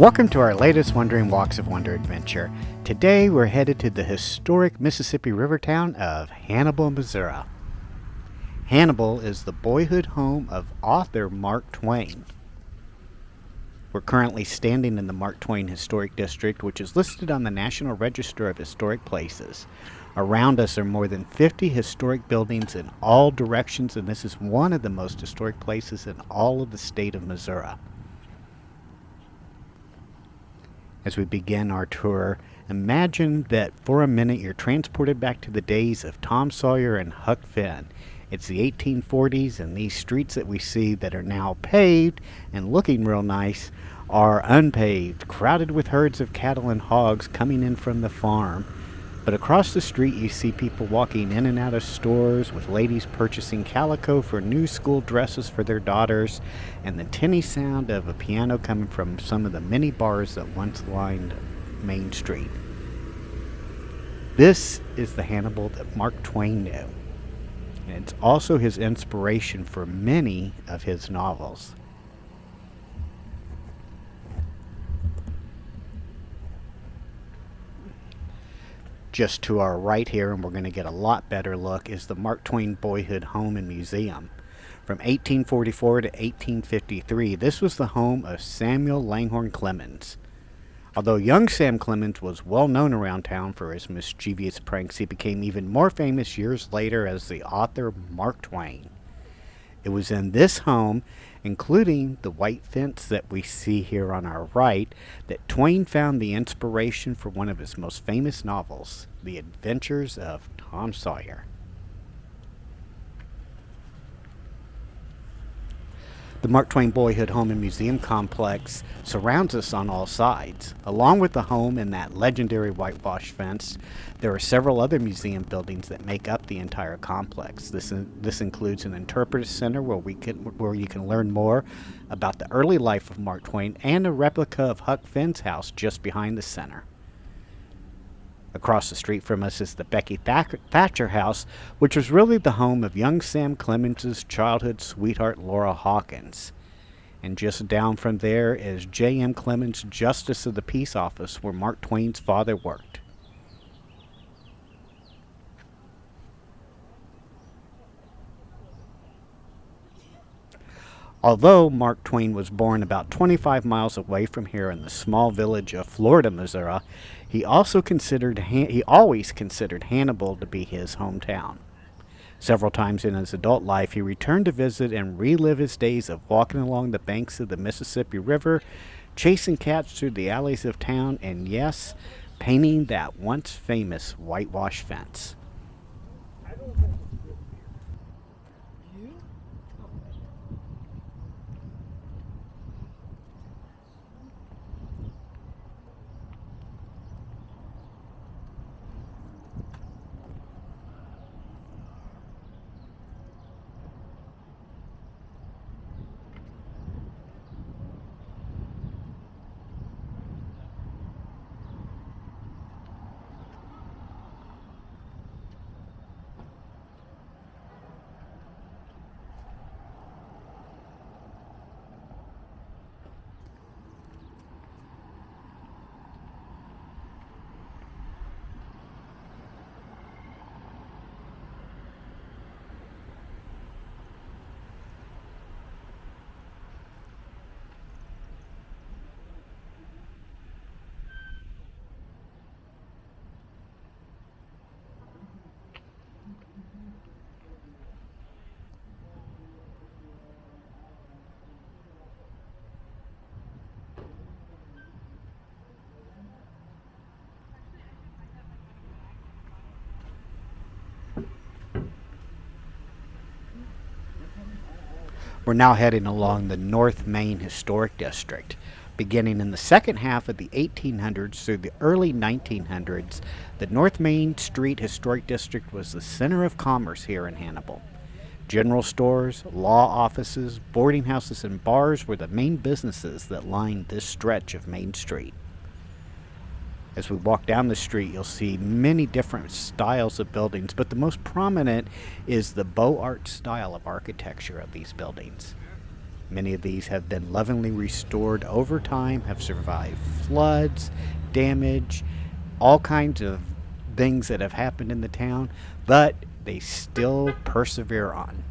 Welcome to our latest Wandering Walks of Wonder adventure. Today we're headed to the historic Mississippi River town of Hannibal, Missouri. Hannibal is the boyhood home of author Mark Twain. We're currently standing in the Mark Twain Historic District, which is listed on the National Register of Historic Places. Around us are more than 50 historic buildings in all directions, and this is one of the most historic places in all of the state of Missouri. As we begin our tour, imagine that for a minute you're transported back to the days of Tom Sawyer and Huck Finn. It's the 1840s, and these streets that we see that are now paved and looking real nice are unpaved, crowded with herds of cattle and hogs coming in from the farm. But across the street you see people walking in and out of stores, with ladies purchasing calico for new school dresses for their daughters, and the tinny sound of a piano coming from some of the many bars that once lined Main Street. This is the Hannibal that Mark Twain knew, and it's also his inspiration for many of his novels. Just to our right here, and we're going to get a lot better look, is the Mark Twain Boyhood Home and Museum. From 1844 to 1853, this was the home of Samuel Langhorne Clemens. Although young Sam Clemens was well known around town for his mischievous pranks, he became even more famous years later as the author Mark Twain. It was in this home, including the white fence that we see here on our right, that Twain found the inspiration for one of his most famous novels, The Adventures of Tom Sawyer. The Mark Twain Boyhood Home and Museum complex surrounds us on all sides. Along with the home and that legendary whitewash fence, there are several other museum buildings that make up the entire complex. This includes an interpretive center where you can learn more about the early life of Mark Twain, and a replica of Huck Finn's house just behind the center. Across the street from us is the Becky Thatcher House, which was really the home of young Sam Clemens' childhood sweetheart Laura Hawkins. And just down from there is J.M. Clemens' Justice of the Peace Office, where Mark Twain's father worked. Although Mark Twain was born about 25 miles away from here in the small village of Florida, Missouri, he always considered Hannibal to be his hometown. Several times in his adult life, he returned to visit and relive his days of walking along the banks of the Mississippi River, chasing cats through the alleys of town, and yes, painting that once famous whitewash fence. We're now heading along the North Main Historic District. Beginning in the second half of the 1800s through the early 1900s, the North Main Street Historic District was the center of commerce here in Hannibal. General stores, law offices, boarding houses, and bars were the main businesses that lined this stretch of Main Street. As we walk down the street, you'll see many different styles of buildings, but the most prominent is the Beaux Arts style of architecture of these buildings. Many of these have been lovingly restored over time, have survived floods, damage, all kinds of things that have happened in the town, but they still persevere on.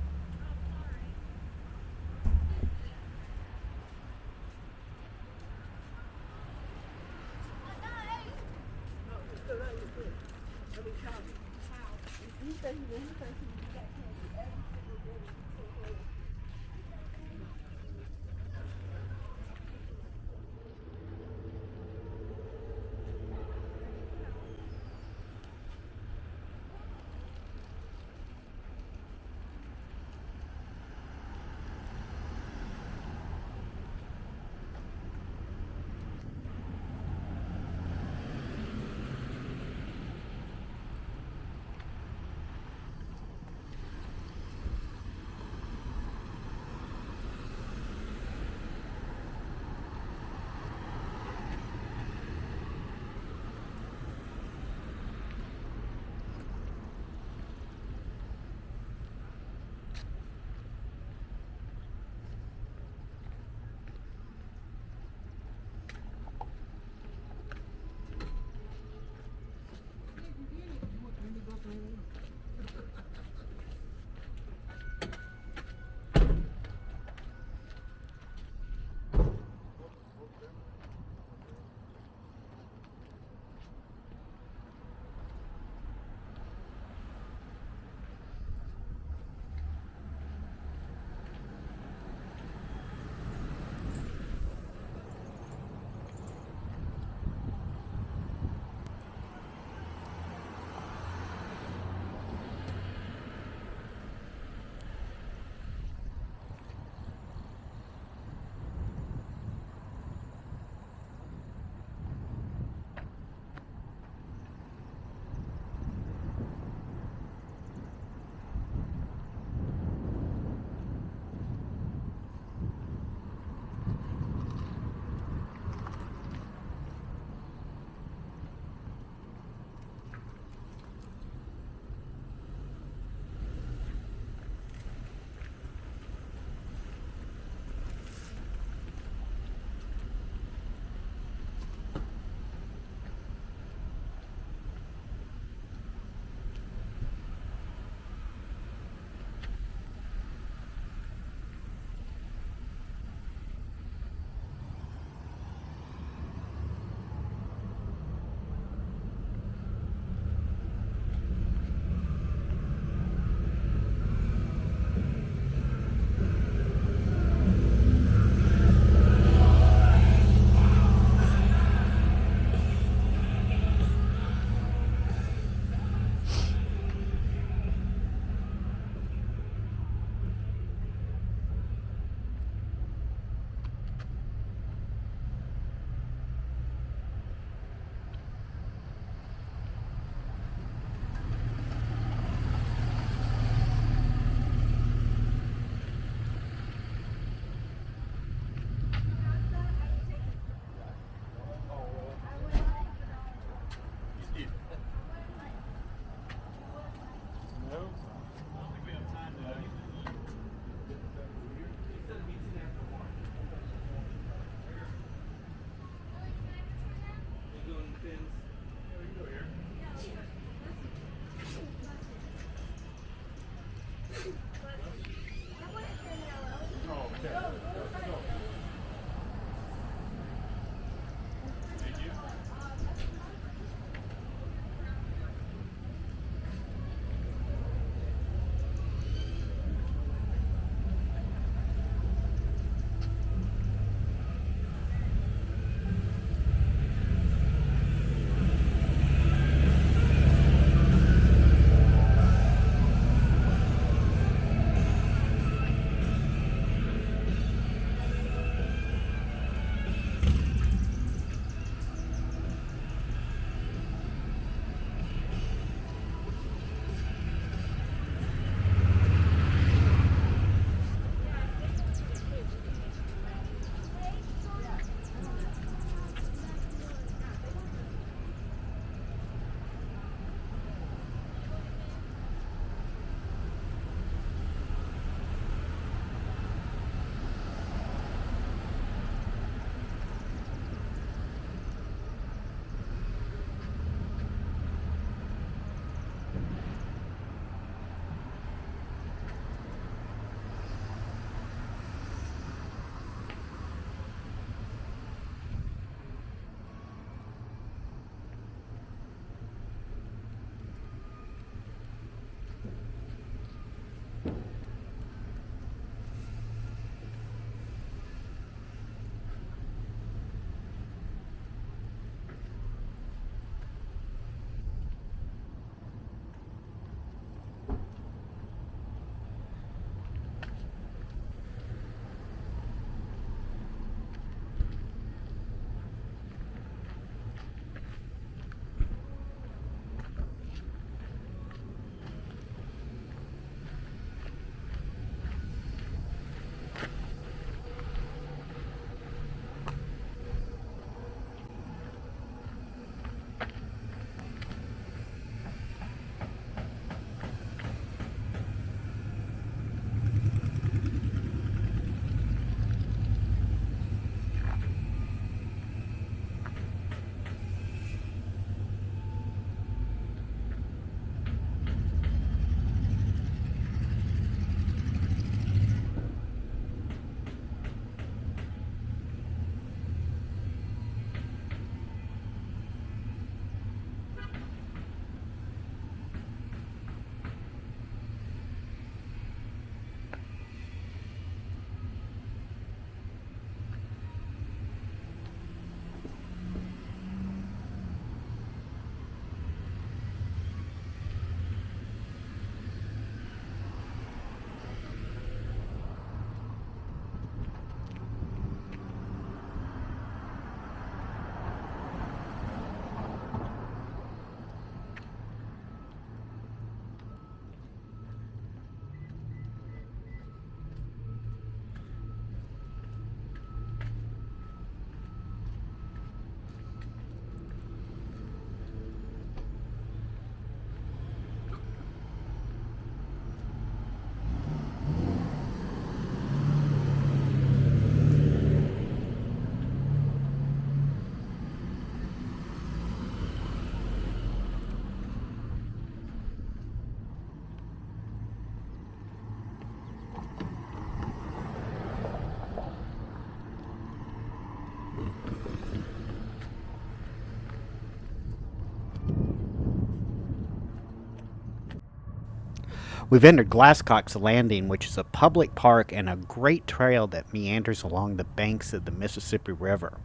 We've entered Glasscock's Landing, which is a public park and a great trail that meanders along the banks of the Mississippi River.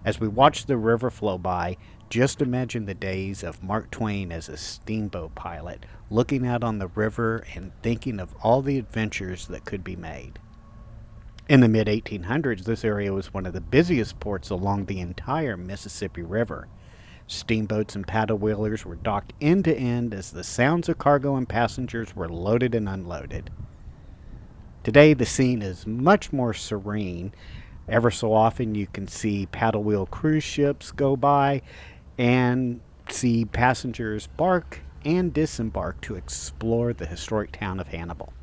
As we watch the river flow by, just imagine the days of Mark Twain as a steamboat pilot, looking out on the river and thinking of all the adventures that could be made. In the mid 1800s, this area was one of the busiest ports along the entire Mississippi River. Steamboats and paddle wheelers were docked end to end as the sounds of cargo and passengers were loaded and unloaded. Today, the scene is much more serene. Ever so often, you can see paddle wheel cruise ships go by and see passengers bark and disembark to explore the historic town of Hannibal.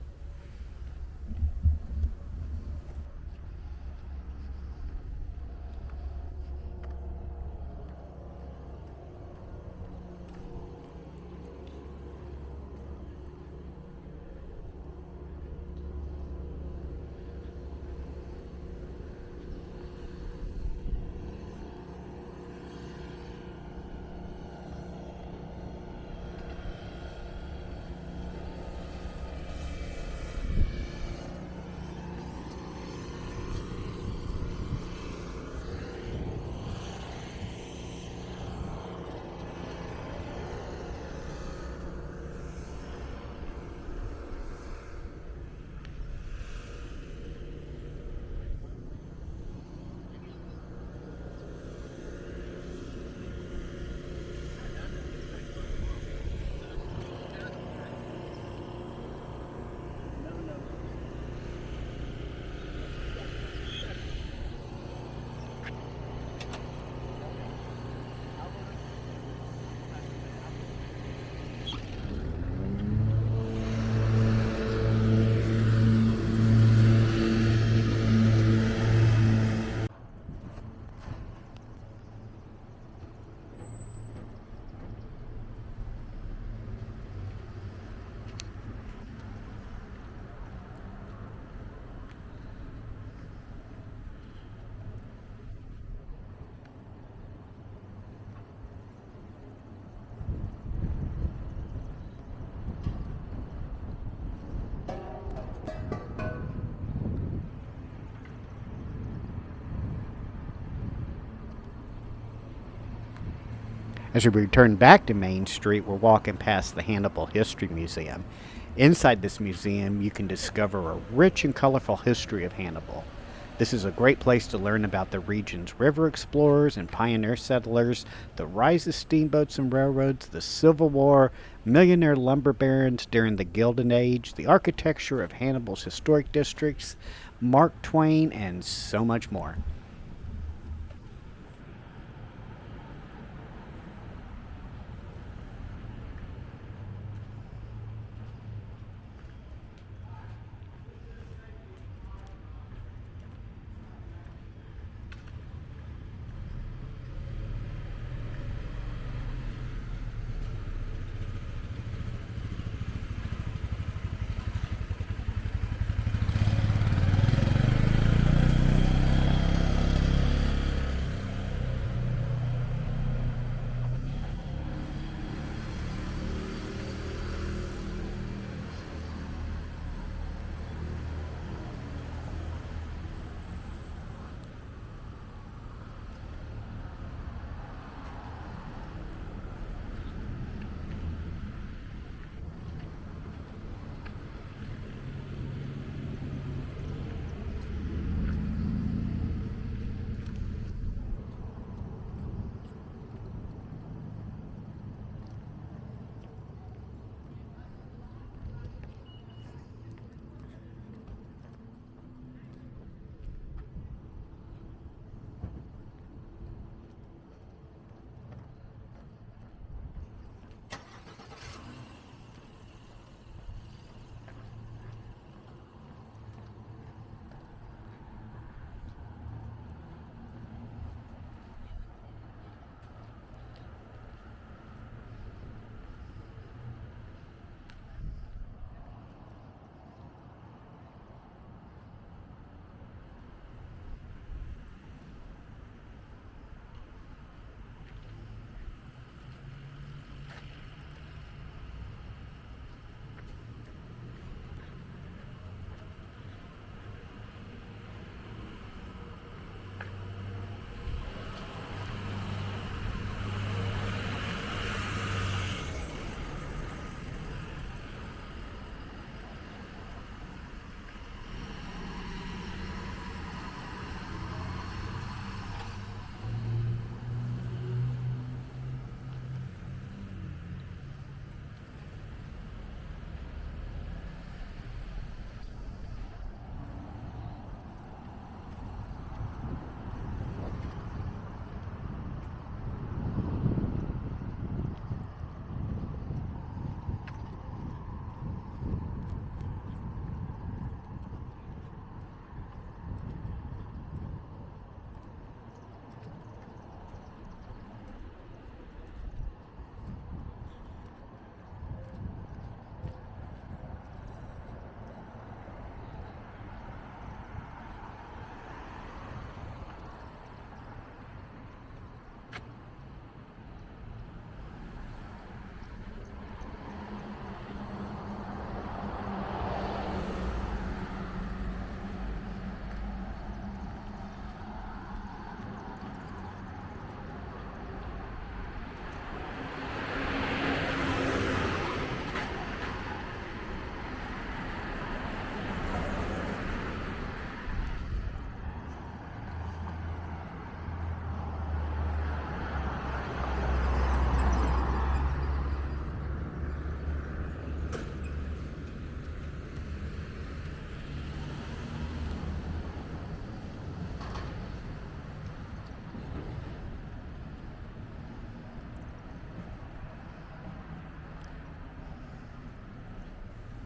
As we return back to Main Street, we're walking past the Hannibal History Museum. Inside this museum, you can discover a rich and colorful history of Hannibal. This is a great place to learn about the region's river explorers and pioneer settlers, the rise of steamboats and railroads, the Civil War, millionaire lumber barons during the Gilded Age, the architecture of Hannibal's historic districts, Mark Twain, and so much more.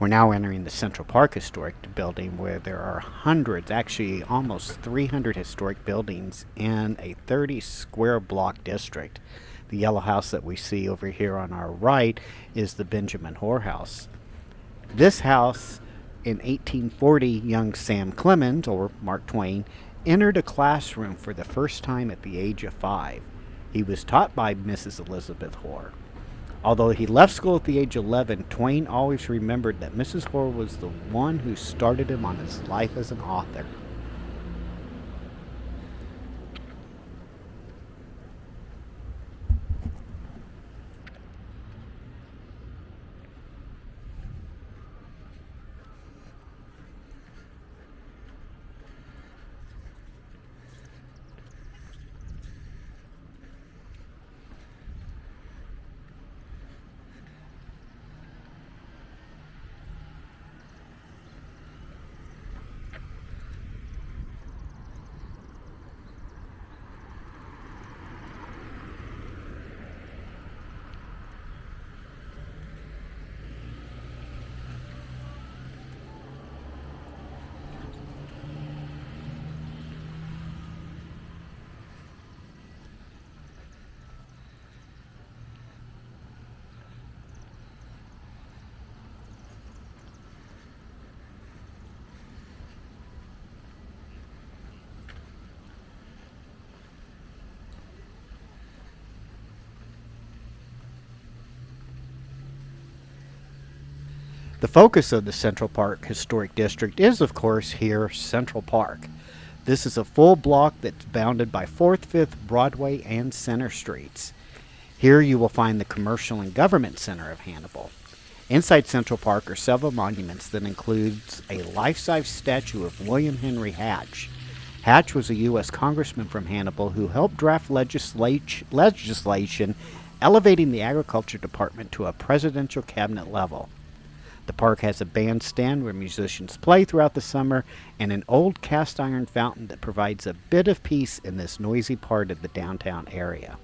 We're now entering the Central Park Historic Building, where there are hundreds, actually almost 300 historic buildings in a 30 square block district. The yellow house that we see over here on our right is the Benjamin Hoare House. This house, in 1840, young Sam Clemens, or Mark Twain, entered a classroom for the first time at the age of 5. He was taught by Mrs. Elizabeth Hoare. Although he left school at the age of 11, Twain always remembered that Mrs. Hoare was the one who started him on his life as an author. The focus of the Central Park Historic District is, of course, here, Central Park. This is a full block that's bounded by 4th, 5th, Broadway, and Center Streets. Here you will find the Commercial and Government Center of Hannibal. Inside Central Park are several monuments that includes a life-size statue of William Henry Hatch. Hatch was a U.S. congressman from Hannibal who helped draft legislation elevating the agriculture department to a presidential cabinet level. The park has a bandstand where musicians play throughout the summer and an old cast iron fountain that provides a bit of peace in this noisy part of the downtown area.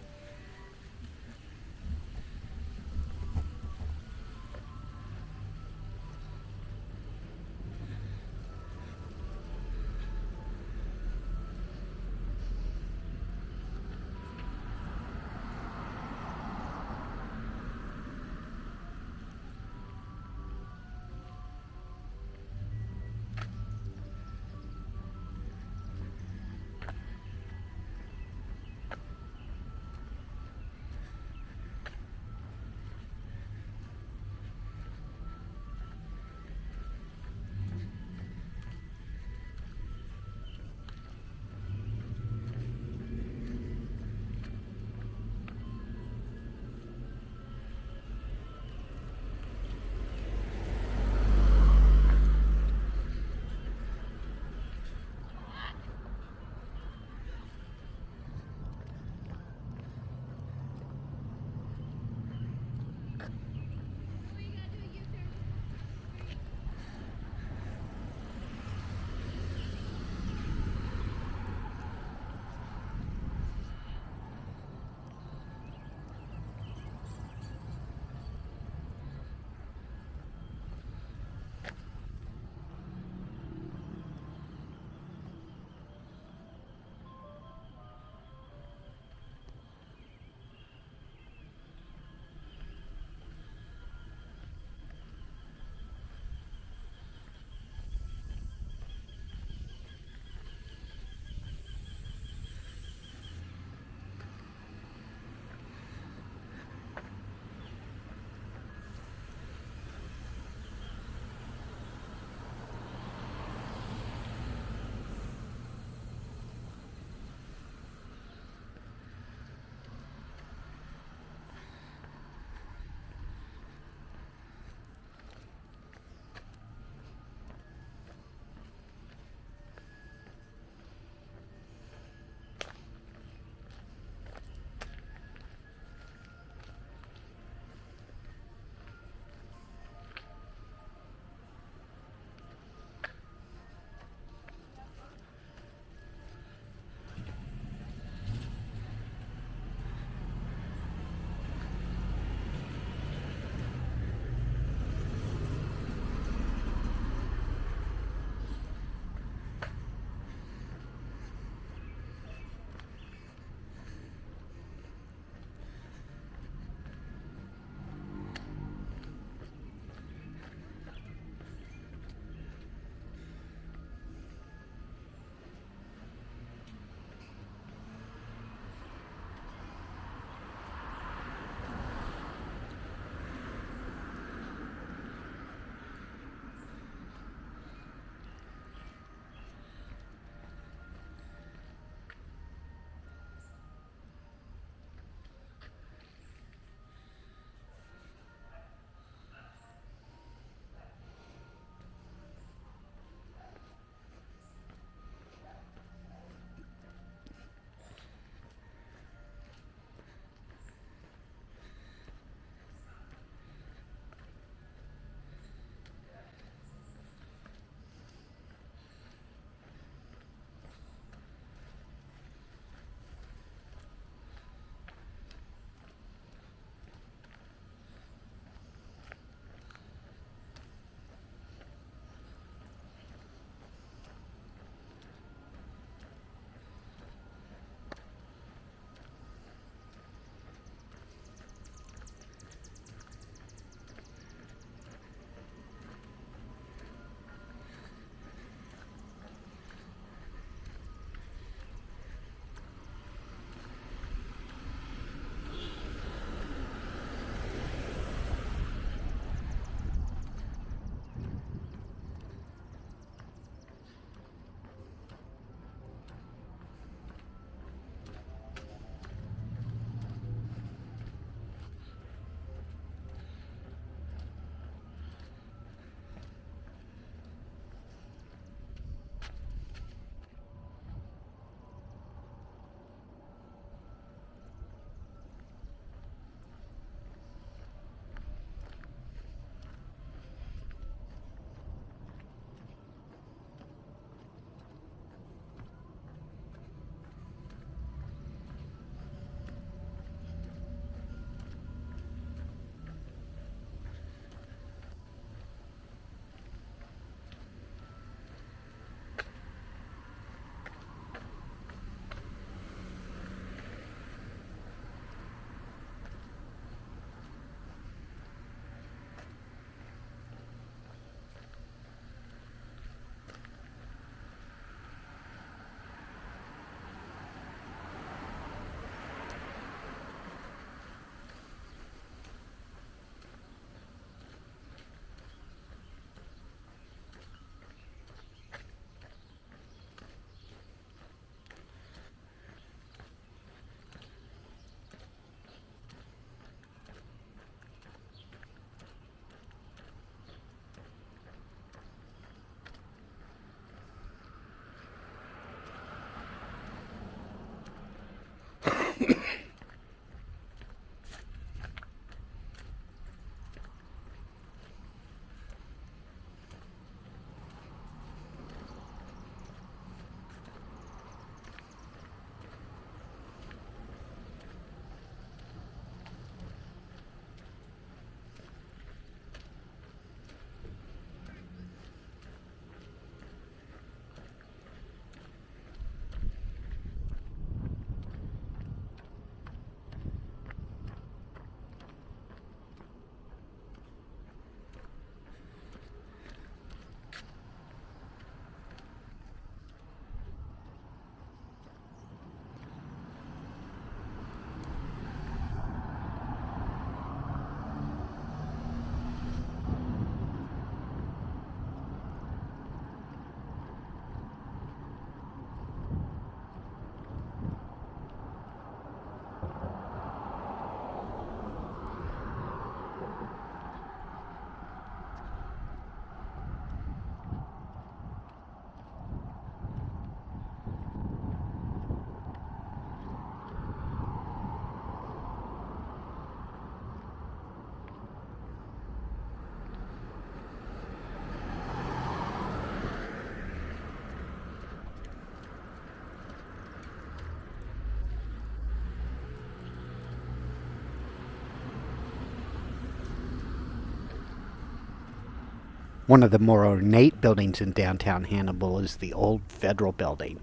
One of the more ornate buildings in downtown Hannibal is the old Federal Building.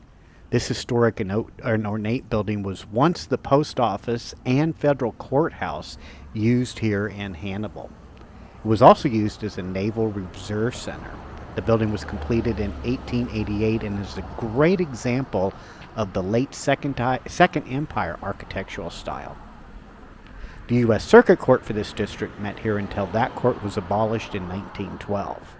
This historic and ornate building was once the post office and federal courthouse used here in Hannibal. It was also used as a naval reserve center. The building was completed in 1888 and is a great example of the late Second Empire architectural style. The U.S. Circuit Court for this district met here until that court was abolished in 1912.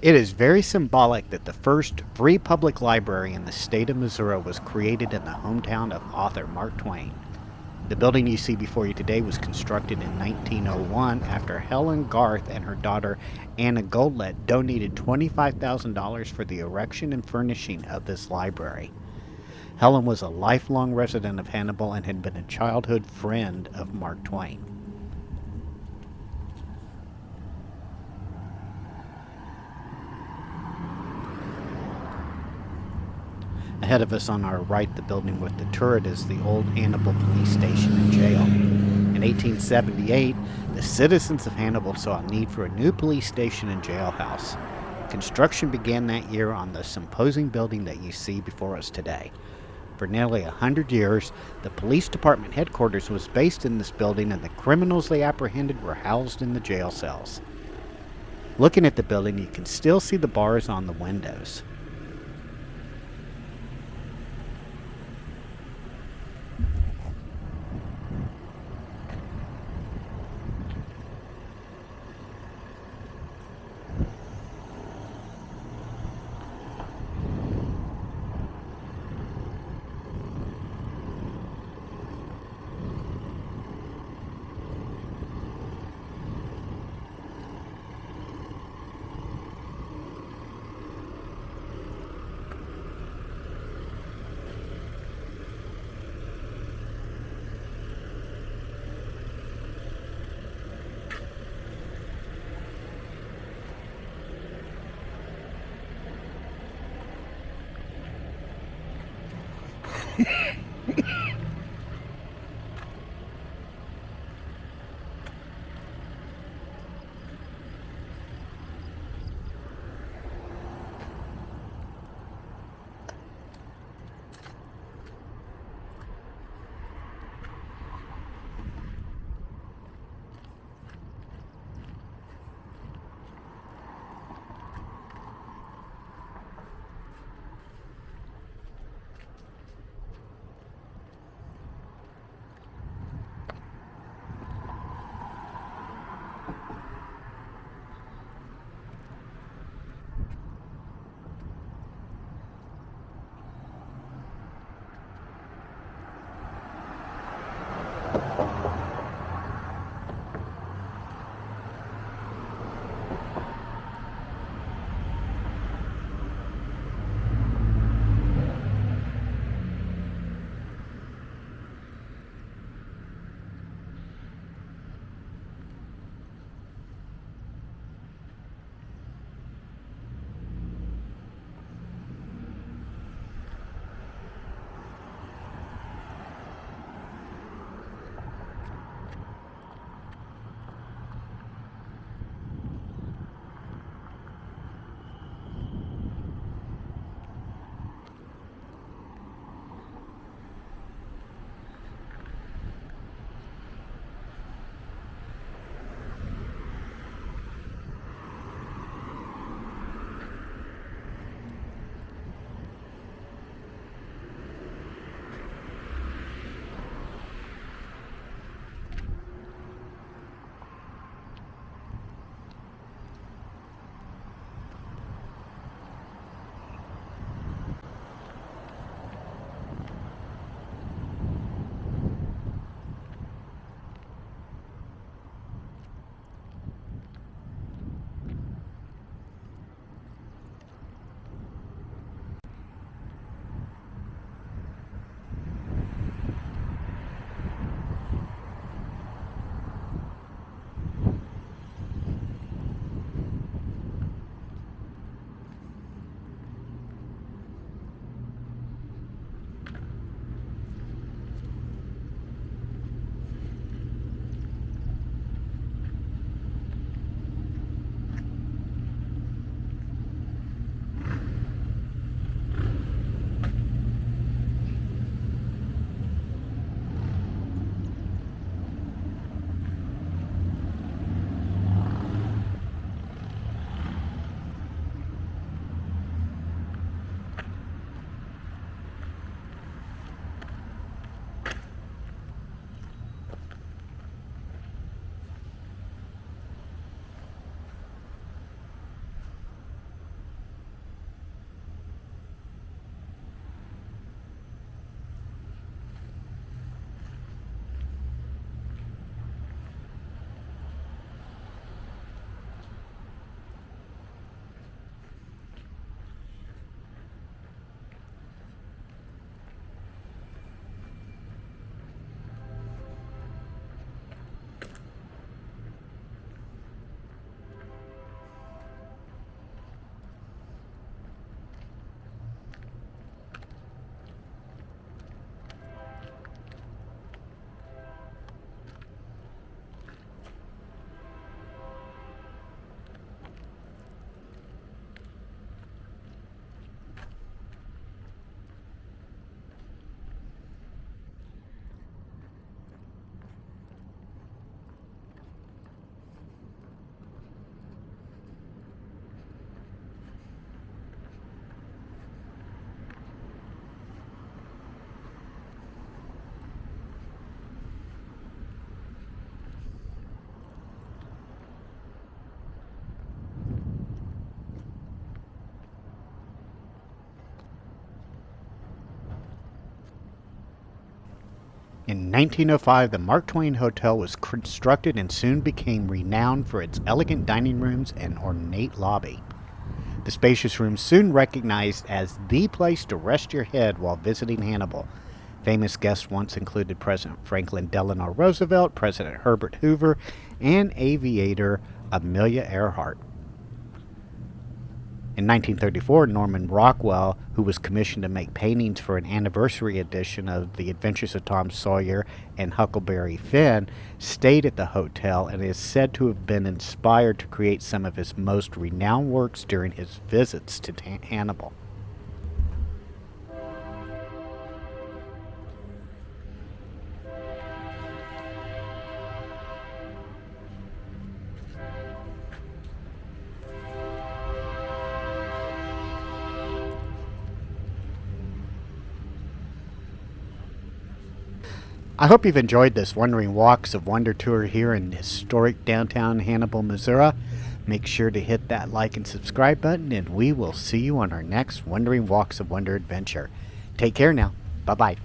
It is very symbolic that the first free public library in the state of Missouri was created in the hometown of author Mark Twain. The building you see before you today was constructed in 1901 after Helen Garth and her daughter Anna Goldlett donated $25,000 for the erection and furnishing of this library. Helen was a lifelong resident of Hannibal and had been a childhood friend of Mark Twain. Ahead of us on our right, the building with the turret, is the old Hannibal police station and jail. In 1878, the citizens of Hannibal saw a need for a new police station and jailhouse. Construction began that year on the imposing building that you see before us today. For nearly 100 years, the police department headquarters was based in this building, and the criminals they apprehended were housed in the jail cells. Looking at the building, you can still see the bars on the windows. In 1905, the Mark Twain Hotel was constructed and soon became renowned for its elegant dining rooms and ornate lobby. The spacious rooms soon recognized as the place to rest your head while visiting Hannibal. Famous guests once included President Franklin Delano Roosevelt, President Herbert Hoover, and aviator Amelia Earhart. In 1934, Norman Rockwell, who was commissioned to make paintings for an anniversary edition of The Adventures of Tom Sawyer and Huckleberry Finn, stayed at the hotel and is said to have been inspired to create some of his most renowned works during his visits to Hannibal. I hope you've enjoyed this Wandering Walks of Wonder tour here in historic downtown Hannibal, Missouri. Make sure to hit that like and subscribe button, and we will see you on our next Wandering Walks of Wonder adventure. Take care now. Bye-bye.